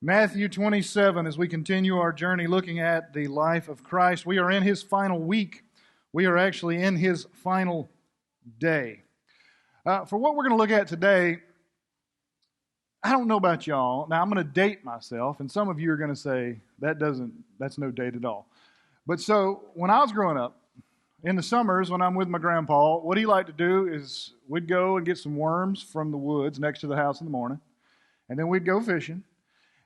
Matthew 27, as we continue our journey looking at the life of Christ. We are in His final week. We are actually in His final day. For what we're going to look at today, I don't know about y'all. Now, I'm going to date myself, and some of you are going to say, that's no date at all. But so, when I was growing up, in the summers when I'm with my grandpa, what he liked to do is we'd go and get some worms from the woods next to the house in the morning, and then we'd go fishing.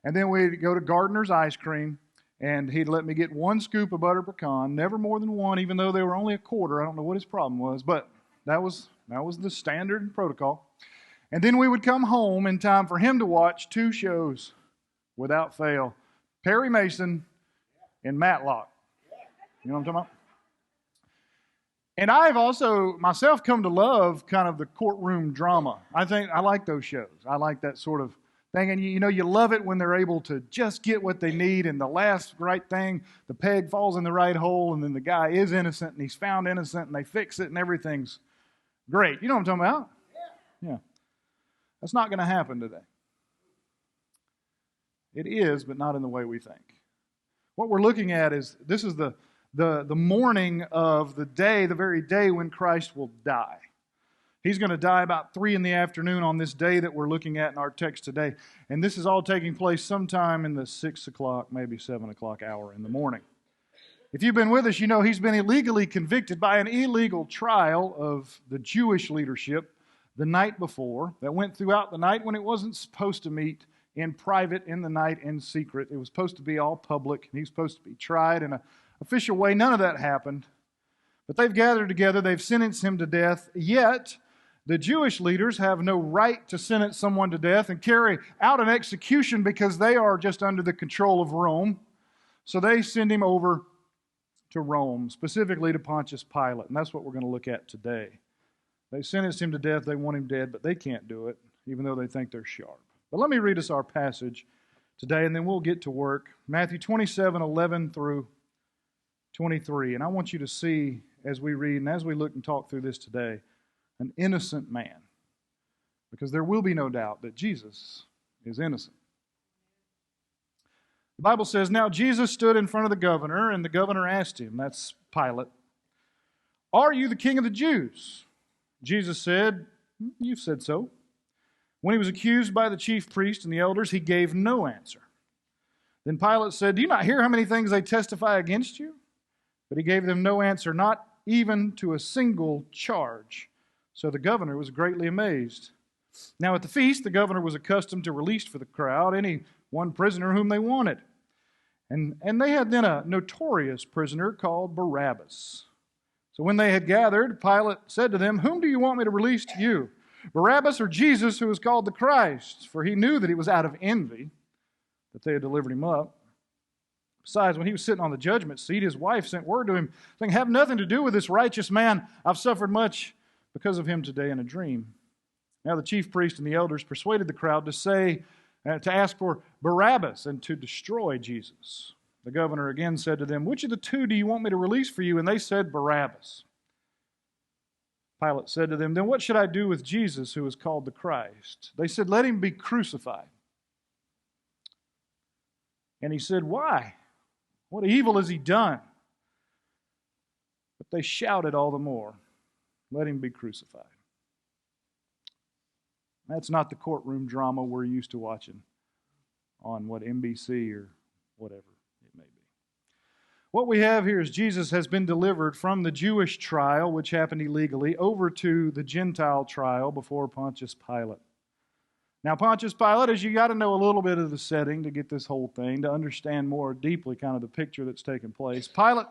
And then we'd go to Gardner's Ice Cream, and he'd let me get one scoop of butter pecan, never more than one, even though they were only a quarter. I don't know what his problem was, but that was the standard protocol. And then we would come home in time for him to watch two shows without fail. Perry Mason and Matlock. You know what I'm talking about? And I've also, myself, come to love kind of the courtroom drama. I like those shows. I like that sort of thing, and you love it when they're able to just get what they need, and the last right thing, the peg falls in the right hole, and then the guy is innocent, and he's found innocent, and they fix it, and everything's great. You know what I'm talking about? Yeah. That's not going to happen today. It is, but not in the way we think. What we're looking at is, this is the morning of the day, the very day when Christ will die. He's going to die about 3 p.m. on this day that we're looking at in our text today. And this is all taking place sometime in the 6 o'clock, maybe 7 o'clock hour in the morning. If you've been with us, you know he's been illegally convicted by an illegal trial of the Jewish leadership the night before that went throughout the night when it wasn't supposed to meet in private in the night in secret. It was supposed to be all public, and he's supposed to be tried in an official way. None of that happened. But they've gathered together, they've sentenced him to death, yet the Jewish leaders have no right to sentence someone to death and carry out an execution because they are just under the control of Rome. So they send him over to Rome, specifically to Pontius Pilate. And that's what we're going to look at today. They sentenced him to death. They want him dead, but they can't do it, even though they think they're sharp. But let me read us our passage today, and then we'll get to work. Matthew 27, 11 through 23. And I want you to see, as we read and as we look and talk through this today, an innocent man. Because there will be no doubt that Jesus is innocent. The Bible says, "Now Jesus stood in front of the governor, and the governor asked him," that's Pilate, "Are you the king of the Jews?" Jesus said, "You've said so." When he was accused by the chief priest and the elders, he gave no answer. Then Pilate said, "Do you not hear how many things they testify against you?" But he gave them no answer, not even to a single charge. So the governor was greatly amazed. Now at the feast, the governor was accustomed to release for the crowd any one prisoner whom they wanted. And they had then a notorious prisoner called Barabbas. So when they had gathered, Pilate said to them, "Whom do you want me to release to you, Barabbas or Jesus, who is called the Christ?" For he knew that it was out of envy that they had delivered him up. Besides, when he was sitting on the judgment seat, his wife sent word to him, saying, "Have nothing to do with this righteous man. I've suffered much because of him today in a dream." Now the chief priest and the elders persuaded the crowd to ask for Barabbas and to destroy Jesus. The governor again said to them, "Which of the two do you want me to release for you?" And they said, "Barabbas." Pilate said to them, "Then what should I do with Jesus, who is called the Christ?" They said, "Let him be crucified." And he said, "Why? What evil has he done?" But they shouted all the more, "Let him be crucified." That's not the courtroom drama we're used to watching on NBC or whatever it may be. What we have here is Jesus has been delivered from the Jewish trial, which happened illegally, over to the Gentile trial before Pontius Pilate. Now, Pontius Pilate, as you got to know a little bit of the setting to get this whole thing, to understand more deeply kind of the picture that's taking place. Pilate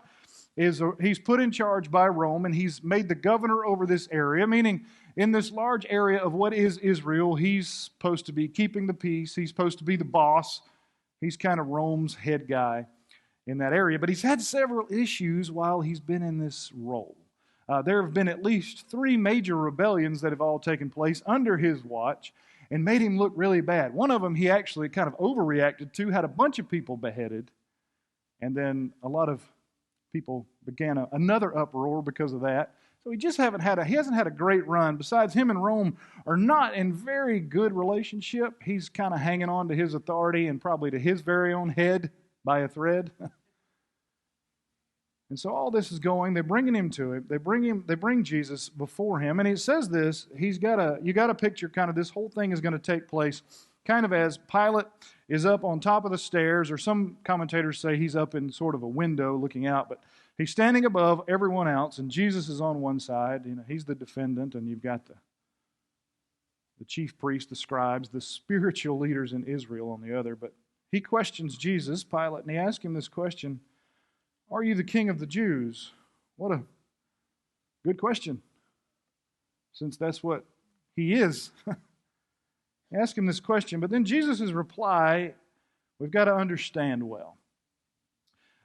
he's put in charge by Rome, and he's made the governor over this area, meaning in this large area of what is Israel, he's supposed to be keeping the peace. He's supposed to be the boss. He's kind of Rome's head guy in that area. But he's had several issues while he's been in this role. There have been at least 3 major rebellions that have all taken place under his watch and made him look really bad. One of them he actually kind of overreacted to, had a bunch of people beheaded, and then a lot of people began another uproar because of that. So he hasn't had a great run. Besides, him and Rome are not in very good relationship. He's kind of hanging on to his authority and probably to his very own head by a thread. And so all this is going. They're bringing him to him. They bring Jesus before him, and it says this. You got to picture kind of this whole thing is going to take place kind of as Pilate is up on top of the stairs, or some commentators say he's up in sort of a window looking out, but he's standing above everyone else, and Jesus is on one side. He's the defendant, and you've got the chief priests, the scribes, the spiritual leaders in Israel on the other. But he questions Jesus, Pilate, and he asks him this question: "Are you the king of the Jews?" What a good question, since that's what he is. Ask him this question, but then Jesus' reply, we've got to understand well.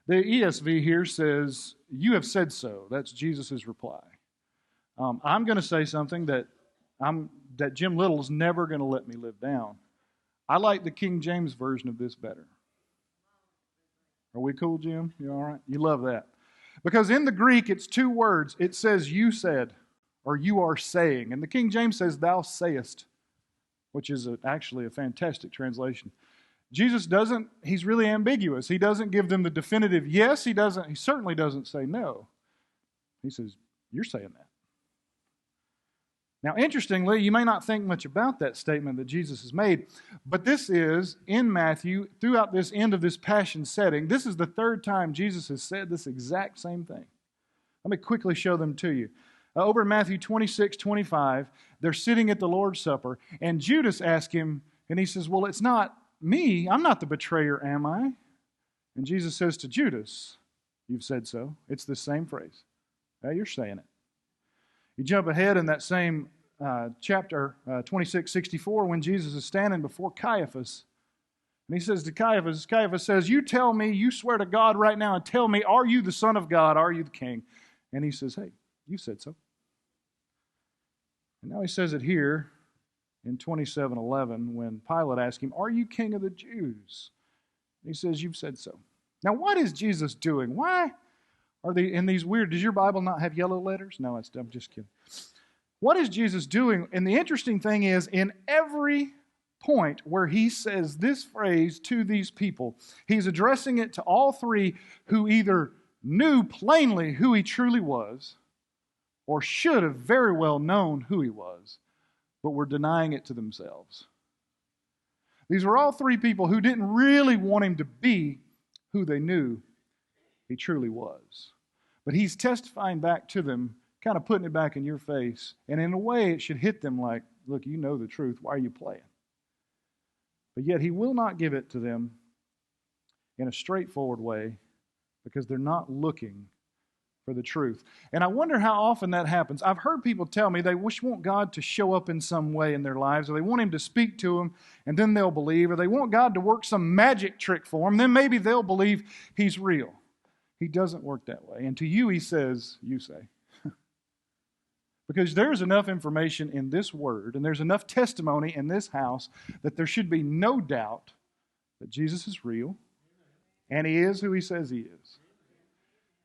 The ESV here says, "You have said so." That's Jesus' reply. I'm going to say something that Jim Little's never going to let me live down. I like the King James version of this better. Are we cool, Jim? You all right? You love that. Because in the Greek, it's two words. It says, "you said," or "you are saying." And the King James says, "thou sayest," which is actually a fantastic translation. Jesus he's really ambiguous. He doesn't give them the definitive yes. He certainly doesn't say no. He says, "You're saying that." Now, interestingly, you may not think much about that statement that Jesus has made, but this is, in Matthew, throughout this end of this passion setting, this is the third time Jesus has said this exact same thing. Let me quickly show them to you. Over in Matthew 26:25, they're sitting at the Lord's Supper, and Judas asks him, and he says, "Well, it's not me. I'm not the betrayer, am I?" And Jesus says to Judas, "You've said so." It's the same phrase. Now you're saying it. You jump ahead in that same chapter 26:64 when Jesus is standing before Caiaphas. And he says to Caiaphas says, "You tell me, you swear to God right now and tell me, are you the Son of God? Are you the King?" And he says, "Hey, you said so." And now he says it here in 27:11 when Pilate asks him, "Are you King of the Jews?" And he says, "You've said so." Now what is Jesus doing? Why are they in these weird, does your Bible not have yellow letters? No, I'm just kidding. What is Jesus doing? And the interesting thing is, in every point where he says this phrase to these people, he's addressing it to all three who either knew plainly who he truly was, or should have very well known who he was, but were denying it to themselves. These were all three people who didn't really want him to be who they knew he truly was. But he's testifying back to them, kind of putting it back in your face. And in a way, it should hit them like, look, you know the truth. Why are you playing? But yet he will not give it to them in a straightforward way because they're not looking for the truth. And I wonder how often that happens. I've heard people tell me they want God to show up in some way in their lives, or they want him to speak to them, and then they'll believe, or they want God to work some magic trick for them, then maybe they'll believe he's real. He doesn't work that way. And to you, he says, "You say." Because there's enough information in this word, and there's enough testimony in this house that there should be no doubt that Jesus is real, and he is who he says he is.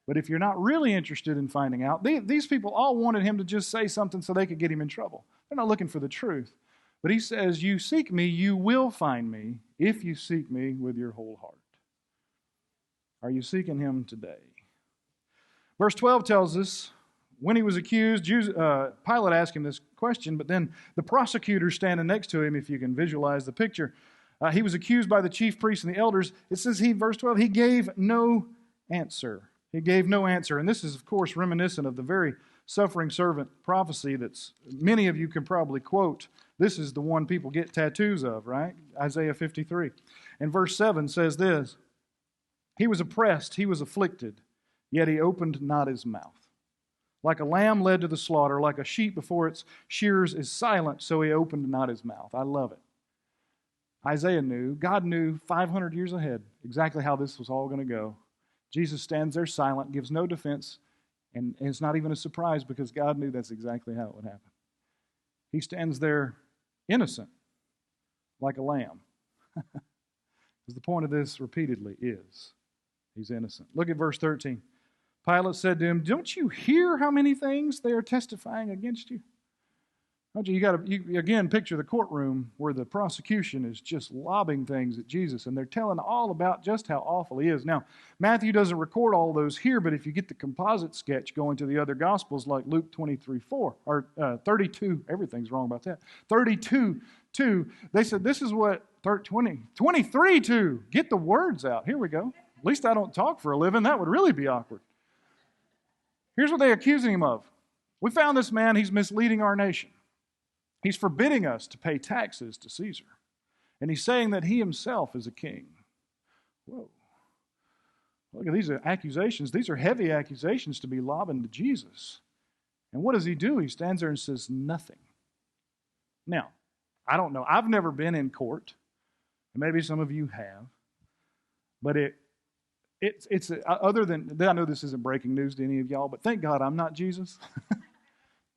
But if you're not really interested in finding out, these people all wanted him to just say something so they could get him in trouble. They're not looking for the truth. But he says, "You seek me, you will find me, if you seek me with your whole heart." Are you seeking him today? Verse 12 tells us, when he was accused, Pilate asked him this question, but then the prosecutor standing next to him, if you can visualize the picture, he was accused by the chief priests and the elders. It says, verse 12, he gave no answer. He gave no answer. And this is, of course, reminiscent of the very suffering servant prophecy that's many of you can probably quote. This is the one people get tattoos of, right? Isaiah 53. And verse 7 says this, "He was oppressed, he was afflicted, yet he opened not his mouth. Like a lamb led to the slaughter, like a sheep before its shearers is silent, so he opened not his mouth." I love it. Isaiah knew, God knew 500 years ahead exactly how this was all going to go. Jesus stands there silent, gives no defense, and it's not even a surprise because God knew that's exactly how it would happen. He stands there innocent, like a lamb. Because the point of this repeatedly is, he's innocent. Look at verse 13. Pilate said to him, "Don't you hear how many things they are testifying against you?" You got to, again, picture the courtroom where the prosecution is just lobbing things at Jesus, and they're telling all about just how awful he is. Now, Matthew doesn't record all those here, but if you get the composite sketch going to the other Gospels, like Luke 23:4, or 32, everything's wrong about that, 32:2, they said this is what, 23:2, get the words out. Here we go. At least I don't talk for a living. That would really be awkward. Here's what they're accusing him of. We found this man, he's misleading our nation. He's forbidding us to pay taxes to Caesar. And he's saying that he himself is a king. Whoa. Look at these accusations. These are heavy accusations to be lobbing to Jesus. And what does he do? He stands there and says nothing. Now, I don't know. I've never been in court. And maybe some of you have. But it's other than, I know this isn't breaking news to any of y'all, but thank God I'm not Jesus.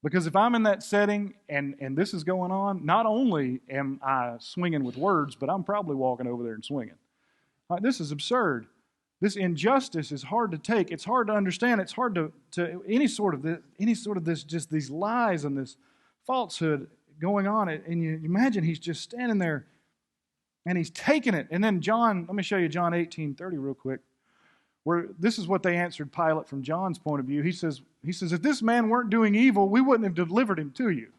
Because if I'm in that setting and this is going on, not only am I swinging with words, but I'm probably walking over there and swinging. This is absurd. This injustice is hard to take. It's hard to understand. It's hard to any sort of this, just these lies and this falsehood going on. And you imagine he's just standing there and he's taking it. And then let me show you John 18:30 real quick, where this is what they answered Pilate from John's point of view. He says, if this man weren't doing evil, we wouldn't have delivered him to you.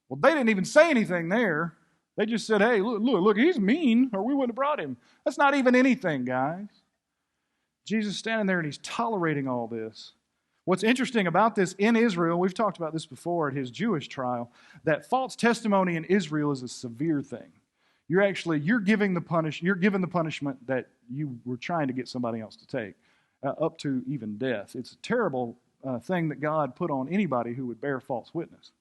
Well, they didn't even say anything there. They just said, hey, look, he's mean, or we wouldn't have brought him. That's not even anything, guys. Jesus is standing there and he's tolerating all this. What's interesting about this in Israel, we've talked about this before at his Jewish trial, that false testimony in Israel is a severe thing. You're given the punishment that you were trying to get somebody else to take, up to even death. It's a terrible thing that God put on anybody who would bear false witness.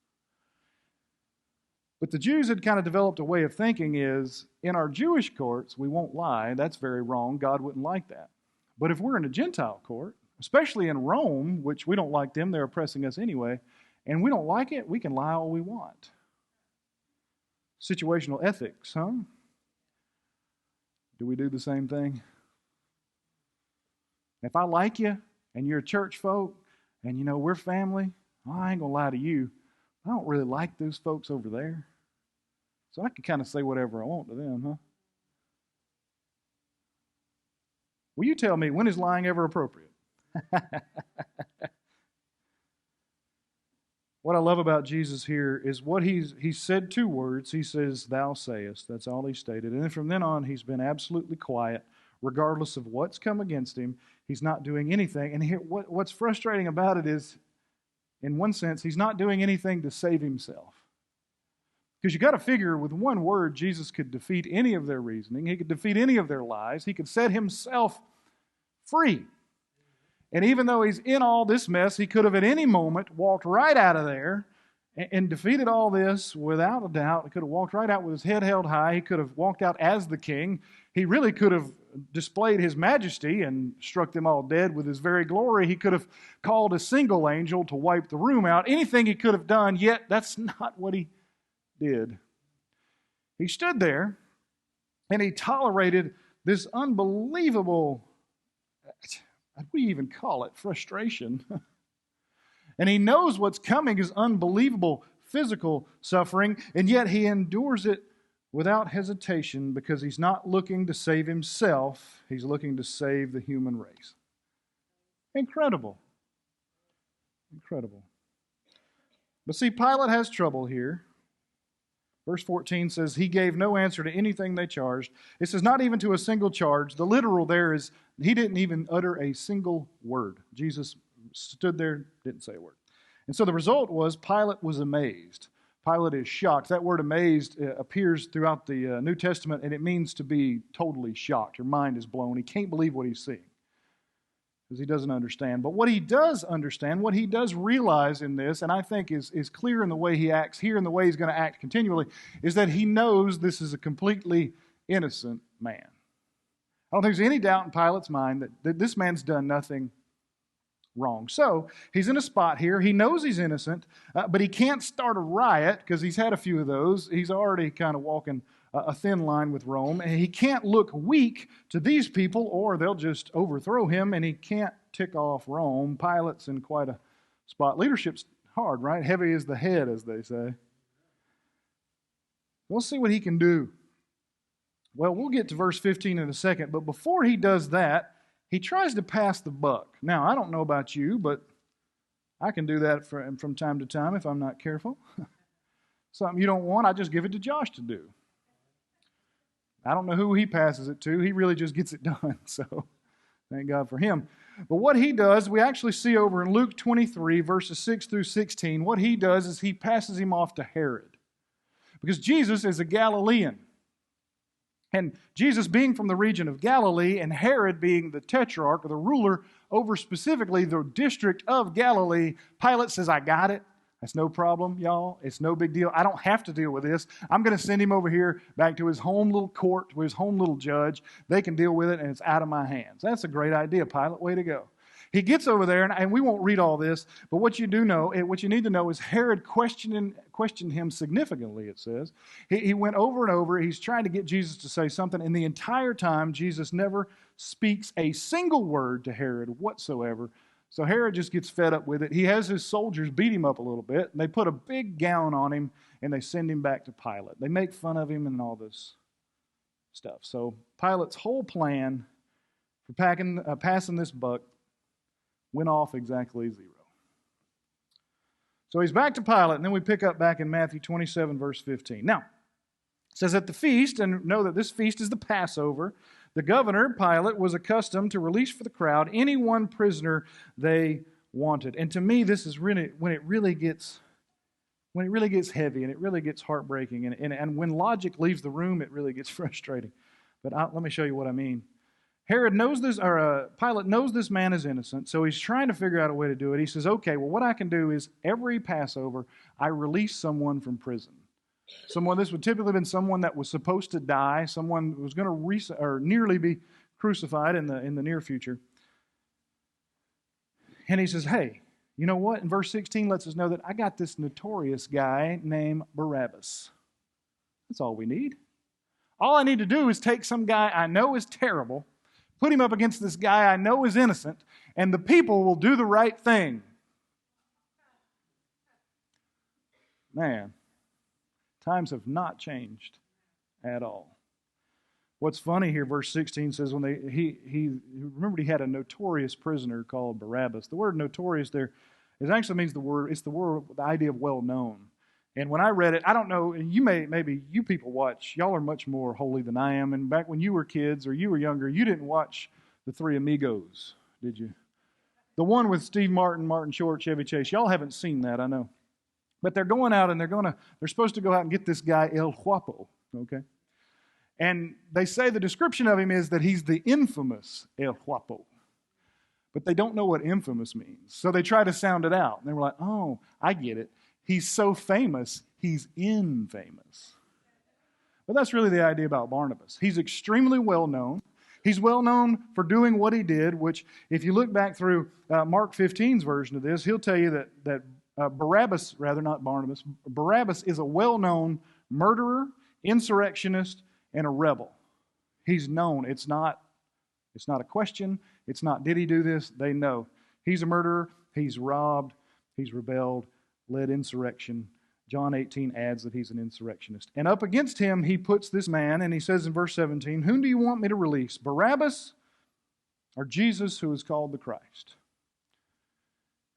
But the Jews had kind of developed a way of thinking is, in our Jewish courts, we won't lie. That's very wrong. God wouldn't like that. But if we're in a Gentile court, especially in Rome, which we don't like them, they're oppressing us anyway, and we don't like it, we can lie all we want. Situational ethics, huh? Do we do the same thing? If I like you, and you're a church folk, and you know we're family, I ain't going to lie to you. I don't really like those folks over there. So I can kind of say whatever I want to them, huh? Will you tell me, when is lying ever appropriate? What I love about Jesus here is what he said 2 words. He says, thou sayest. That's all he stated. And then from then on, he's been absolutely quiet, regardless of what's come against him. He's not doing anything. And here, what's frustrating about it is, in one sense, he's not doing anything to save himself. Because you got to figure, with one word, Jesus could defeat any of their reasoning. He could defeat any of their lies. He could set himself free. And even though he's in all this mess, he could have at any moment walked right out of there and defeated all this without a doubt. He could have walked right out with his head held high. He could have walked out as the king. He really could have displayed his majesty and struck them all dead with his very glory. He could have called a single angel to wipe the room out. Anything he could have done, yet that's not what he did. He stood there and he tolerated this unbelievable, what do we even call it, frustration. And he knows what's coming is unbelievable physical suffering, and yet he endures it without hesitation because he's not looking to save himself. He's looking to save the human race. Incredible. Incredible. But see, Pilate has trouble here. Verse 14 says, he gave no answer to anything they charged. It says, not even to a single charge. The literal there is, he didn't even utter a single word. Jesus stood there, didn't say a word. And so the result was Pilate was amazed. Pilate is shocked. That word amazed appears throughout the New Testament, and it means to be totally shocked. Your mind is blown. He can't believe what he's seeing because he doesn't understand. But what he does understand, what he does realize in this, and I think is clear in the way he acts here and the way he's going to act continually, is that he knows this is a completely innocent man. I don't think there's any doubt in Pilate's mind that this man's done nothing wrong. So he's in a spot here. He knows he's innocent, but he can't start a riot because he's had a few of those. He's already kind of walking a thin line with Rome. And he can't look weak to these people or they'll just overthrow him, and he can't tick off Rome. Pilate's in quite a spot. Leadership's hard, right? Heavy is the head, as they say. We'll see what he can do. Well, we'll get to verse 15 in a second, but before he does that, he tries to pass the buck. Now, I don't know about you, but I can do that from time to time if I'm not careful. Something you don't want, I just give it to Josh to do. I don't know who he passes it to. He really just gets it done, so thank God for him. But what he does, we actually see over in Luke 23, verses 6 through 16, what he does is he passes him off to Herod. Because Jesus is a Galilean. And Jesus being from the region of Galilee and Herod being the tetrarch or the ruler over specifically the district of Galilee, Pilate says, I got it. That's no problem, y'all. It's no big deal. I don't have to deal with this. I'm going to send him over here back to his home little court, to his home little judge. They can deal with it, and it's out of my hands. That's a great idea, Pilate. Way to go. He gets over there, and we won't read all this, but what you need to know is Herod questioned him significantly, it says. He went over and over. He's trying to get Jesus to say something, and the entire time, Jesus never speaks a single word to Herod whatsoever. So Herod just gets fed up with it. He has his soldiers beat him up a little bit, and they put a big gown on him, and they send him back to Pilate. They make fun of him and all this stuff. So Pilate's whole plan for passing this buck went off exactly zero. So he's back to Pilate, and then we pick up back in Matthew 27, verse 15. Now, it says at the feast, and know that this feast is the Passover, the governor, Pilate, was accustomed to release for the crowd any one prisoner they wanted. And to me, this is really when it really gets heavy and it really gets heartbreaking. And when logic leaves the room, it really gets frustrating. But let me show you what I mean. Pilate knows this man is innocent, so he's trying to figure out a way to do it. He says, okay, well, what I can do is every Passover, I release someone from prison. This would typically have been someone that was supposed to die, someone who was going to nearly be crucified in the near future. And he says, hey, you know what? In verse 16 lets us know that I got this notorious guy named Barabbas. That's all we need. All I need to do is take some guy I know is terrible, put him up against this guy I know is innocent, and the people will do the right thing. Man, times have not changed at all. What's funny here, verse 16 says when he had a notorious prisoner called Barabbas. The word notorious there, it actually means the idea of well known. And when I read it, I don't know, maybe you people watch, y'all are much more holy than I am. And back when you were kids or you were younger, you didn't watch The Three Amigos, did you? The one with Steve Martin, Martin Short, Chevy Chase. Y'all haven't seen that, I know. But they're going out and they're supposed to go out and get this guy El Guapo, okay? And they say the description of him is that he's the infamous El Guapo. But they don't know what infamous means. So they try to sound it out. And they were like, oh, I get it. He's so famous, he's infamous. But that's really the idea about Barnabas. He's extremely well known. He's well known for doing what he did, which if you look back through Mark 15's version of this, he'll tell you that Barabbas, rather not Barnabas, Barabbas is a well-known murderer, insurrectionist, and a rebel. He's known. It's not a question. It's not, did he do this? They know. He's a murderer. He's robbed. He's rebelled, led insurrection. John 18 adds that he's an insurrectionist. And up against him, he puts this man, and he says in verse 17, whom do you want me to release, Barabbas or Jesus, who is called the Christ?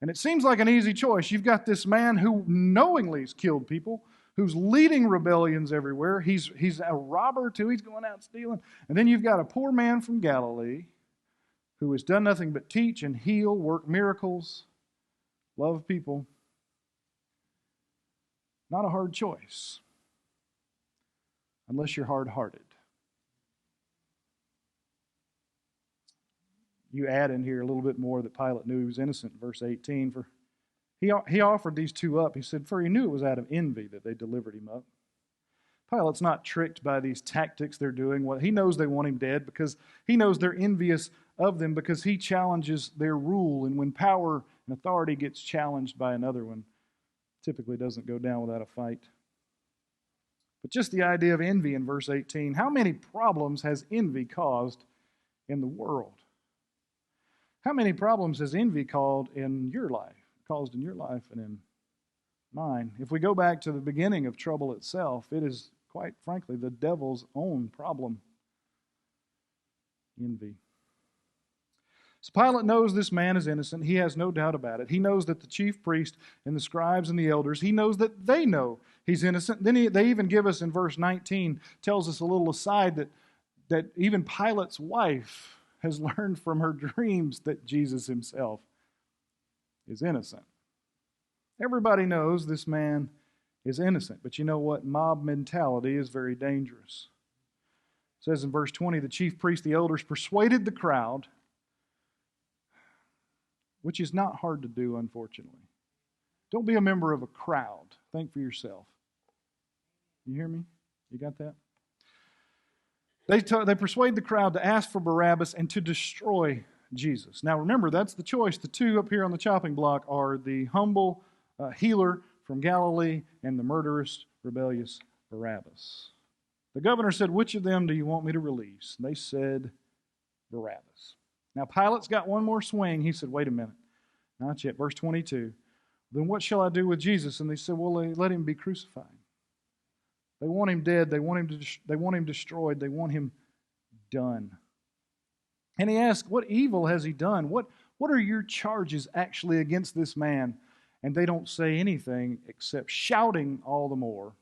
And it seems like an easy choice. You've got this man who knowingly has killed people, who's leading rebellions everywhere. He's a robber too. He's going out stealing. And then you've got a poor man from Galilee who has done nothing but teach and heal, work miracles, love people. Not a hard choice, unless you're hard-hearted. You add in here a little bit more that Pilate knew he was innocent in verse 18. For he offered these two up. He said, for he knew it was out of envy that they delivered him up. Pilate's not tricked by these tactics they're doing. He knows they want him dead because he knows they're envious of them because he challenges their rule. And when power and authority gets challenged by another one, typically doesn't go down without a fight. But just the idea of envy in verse 18. How many problems has envy caused in the world? How many problems has envy caused in your life and in mine? If we go back to the beginning of trouble itself, it is, quite frankly, the devil's own problem. Envy. So Pilate knows this man is innocent. He has no doubt about it. He knows that the chief priest and the scribes and the elders, he knows that they know he's innocent. Then they even give us in verse 19, tells us a little aside that even Pilate's wife has learned from her dreams that Jesus himself is innocent. Everybody knows this man is innocent. But you know what? Mob mentality is very dangerous. It says in verse 20, the chief priest, the elders persuaded the crowd, which is not hard to do, unfortunately. Don't be a member of a crowd. Think for yourself. You hear me? You got that? They persuade the crowd to ask for Barabbas and to destroy Jesus. Now remember, that's the choice. The two up here on the chopping block are the humble healer from Galilee and the murderous, rebellious Barabbas. The governor said, which of them do you want me to release? And they said, Barabbas. Now Pilate's got one more swing. He said, wait a minute. Not yet. Verse 22. Then what shall I do with Jesus? And they said, well, let him be crucified. They want him dead. They want him destroyed. They want him done. And he asked, what evil has he done? What are your charges actually against this man? And they don't say anything except shouting all the more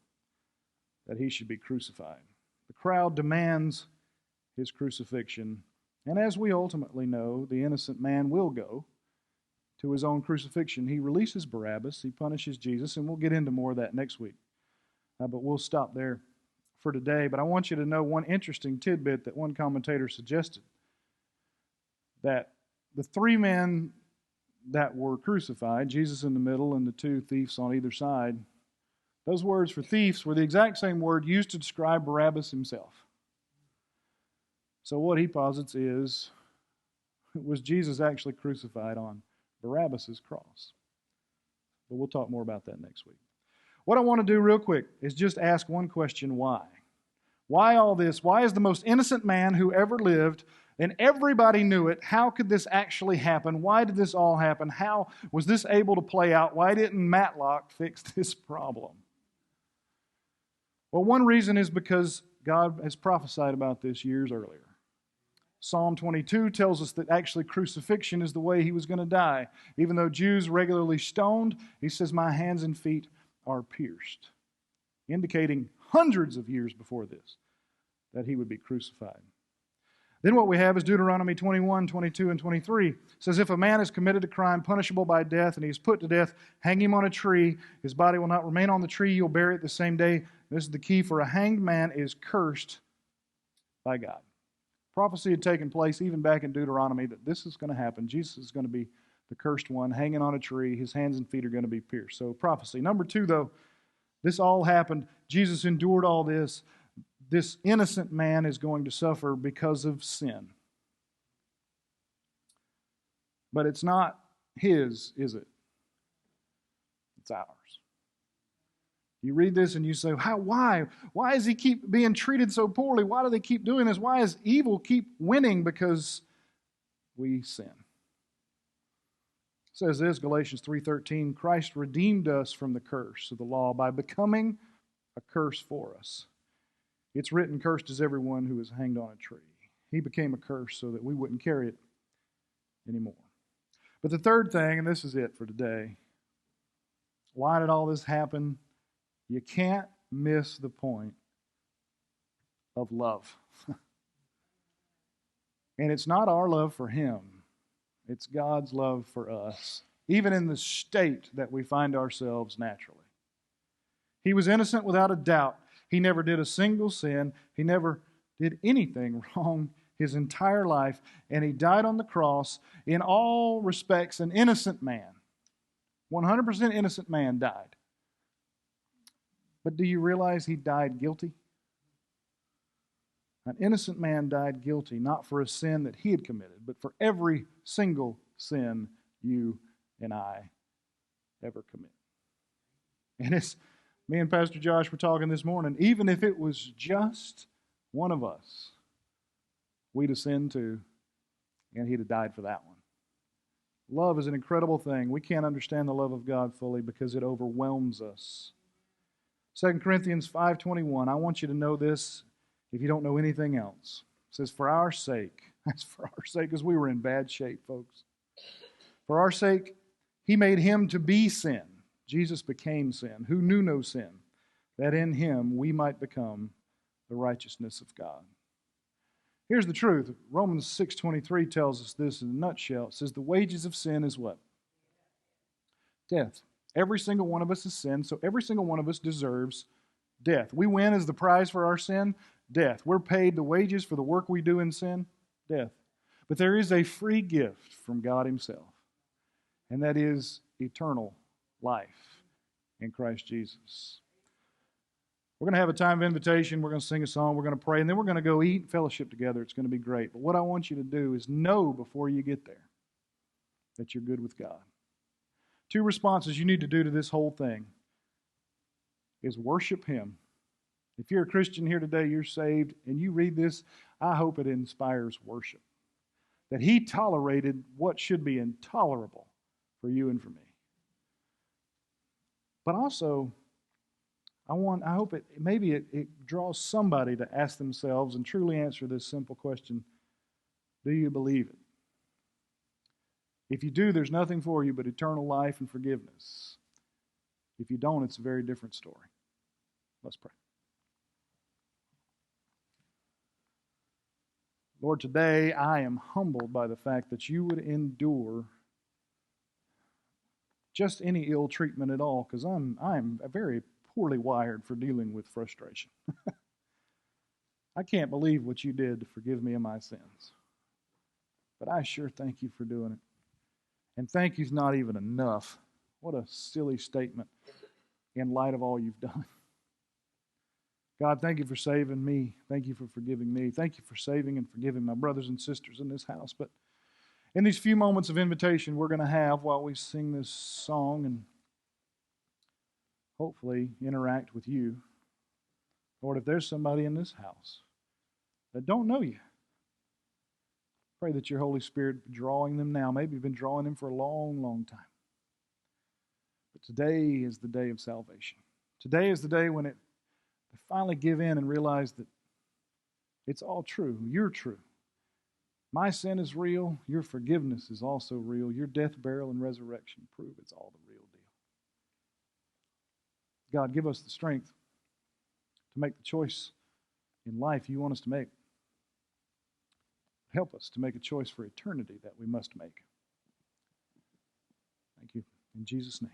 that he should be crucified. The crowd demands his crucifixion. And as we ultimately know, the innocent man will go to his own crucifixion. He releases Barabbas. He punishes Jesus. And we'll get into more of that next week. But we'll stop there for today. But I want you to know one interesting tidbit that one commentator suggested. That the three men that were crucified, Jesus in the middle and the two thieves on either side, those words for thieves were the exact same word used to describe Barabbas himself. So what he posits is, was Jesus actually crucified on Barabbas' cross? But we'll talk more about that next week. What I want to do real quick is just ask one question, why? Why all this? Why is the most innocent man who ever lived, and everybody knew it, how could this actually happen? Why did this all happen? How was this able to play out? Why didn't Matlock fix this problem? Well, one reason is because God has prophesied about this years earlier. Psalm 22 tells us that actually crucifixion is the way he was going to die. Even though Jews regularly stoned, he says, my hands and feet are pierced, indicating hundreds of years before this that he would be crucified. Then what we have is Deuteronomy 21, 22, and 23. It says, if a man has committed a crime punishable by death and he is put to death, hang him on a tree. His body will not remain on the tree. You'll bury it the same day. This is the key, for a hanged man is cursed by God. Prophecy had taken place even back in Deuteronomy that this is going to happen. Jesus is going to be the cursed one, hanging on a tree. His hands and feet are going to be pierced. So prophecy. Number two, though, this all happened. Jesus endured all this. This innocent man is going to suffer because of sin. But it's not his, is it? It's ours. You read this and you say, why? Why does he keep being treated so poorly? Why do they keep doing this? Why does evil keep winning? Because we sin. It says this, Galatians 3:13, Christ redeemed us from the curse of the law by becoming a curse for us. It's written, cursed is everyone who is hanged on a tree. He became a curse so that we wouldn't carry it anymore. But the third thing, and this is it for today, why did all this happen? You can't miss the point of love. And it's not our love for him. It's God's love for us, even in the state that we find ourselves naturally. He was innocent without a doubt. He never did a single sin. He never did anything wrong his entire life. And he died on the cross, in all respects, an innocent man. 100% innocent man died. But do you realize he died guilty? An innocent man died guilty, not for a sin that he had committed, but for every single sin you and I ever commit. And it's Me and Pastor Josh were talking this morning. Even if it was just one of us, we'd have sinned too, and he'd have died for that one. Love is an incredible thing. We can't understand the love of God fully because it overwhelms us. 2 Corinthians 5:21, I want you to know this if you don't know anything else. It says, for our sake, that's for our sake, because we were in bad shape, folks. For our sake, he made him to be sin. Jesus became sin, who knew no sin, that in him we might become the righteousness of God. Here's the truth. Romans 6:23 tells us this in a nutshell. It says the wages of sin is what? Death. Every single one of us has sinned, so every single one of us deserves death. We win as the prize for our sin, death. We're paid the wages for the work we do in sin, death. But there is a free gift from God himself, and that is eternal life in Christ Jesus. We're going to have a time of invitation. We're going to sing a song. We're going to pray, and then we're going to go eat and fellowship together. It's going to be great. But what I want you to do is know before you get there that you're good with God. Two responses you need to do to this whole thing is worship him. If you're a Christian here today, you're saved, and you read this, I hope it inspires worship. That he tolerated what should be intolerable for you and for me. But also, I hope it draws somebody to ask themselves and truly answer this simple question: do you believe it? If you do, there's nothing for you but eternal life and forgiveness. If you don't, it's a very different story. Let's pray. Lord, today I am humbled by the fact that you would endure just any ill treatment at all, because I'm very poorly wired for dealing with frustration. I can't believe what you did to forgive me of my sins. But I sure thank you for doing it. And thank you's not even enough. What a silly statement in light of all you've done. God, thank you for saving me. Thank you for forgiving me. Thank you for saving and forgiving my brothers and sisters in this house. But in these few moments of invitation we're going to have while we sing this song and hopefully interact with you, Lord, if there's somebody in this house that don't know you, pray that your Holy Spirit be drawing them now. Maybe you've been drawing them for a long, long time. But today is the day of salvation. Today is the day when they finally give in and realize that it's all true. You're true. My sin is real. Your forgiveness is also real. Your death, burial, and resurrection prove it's all the real deal. God, give us the strength to make the choice in life you want us to make. Help us to make a choice for eternity that we must make. Thank you. In Jesus' name.